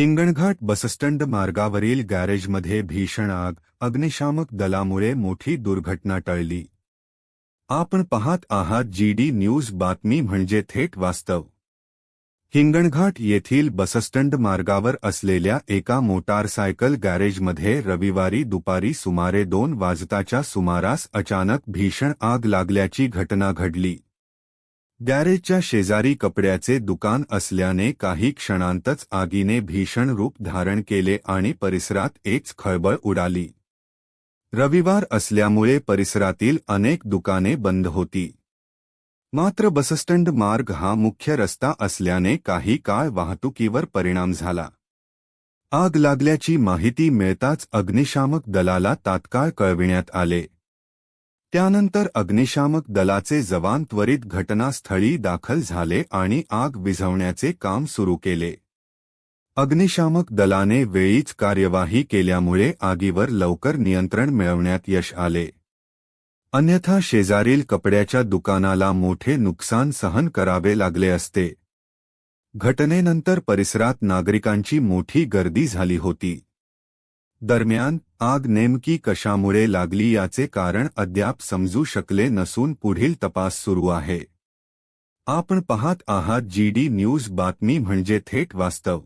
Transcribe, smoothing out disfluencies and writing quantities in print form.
Hinganghat bus stand मार्गावरील गॅरेजमध्ये भीषण आग, अग्निशामक दलामुळे मोठी दुर्घटना टळली. आपण पाहत आहात GD न्यूज बातमी म्हणजे थेट वास्तव. हिंगणघाट येथील बसस्टँड मार्गावर असलेल्या एका मोटारसायकल गॅरेजमध्ये रविवारी दुपारी सुमारे 2 वाजताच्या सुमारास अचानक भीषण आग लागल्याची घटना घडली. गॅरेजच्या शेजारी कपड्याचे दुकान असल्याने काही क्षणांतच आगीने भीषण रूप धारण केले आणि परिसरात एक खळबळ उडाली. रविवार असल्यामुळे परिसरातील अनेक दुकाने बंद होती. मात्र बसस्टँड मार्ग हा मुख्य रस्ता असल्याने काही काळ वाहतुकीवर परिणाम झाला. आग लागल्याची माहिती मिळताच अग्निशामक दलाला तात्काळ कळविण्यात आले. त्यानंतर अग्निशामक दलाचे जवान त्वरित घटनास्थळी दाखल झाले आणि आग विझवण्याचे काम सुरू केले. अग्निशामक दलाने वेळीच कार्यवाही केल्यामुळे आगीवर लवकर नियंत्रण मिळवण्यात यश आले. अन्यथा शेजारील कपड्याच्या दुकानाला मोठे नुकसान सहन करावे लागले असते. घटनेनंतर परिसरात नागरिकांची मोठी गर्दी झाली होती. दरम्यान आग नेमकी कशामुळे लागली याचे कारण अद्याप समजू शकले नसून पुढील तपास सुरू आहे. आपण पाहत आहात GD न्यूज बातमी म्हणजे थेट वास्तव.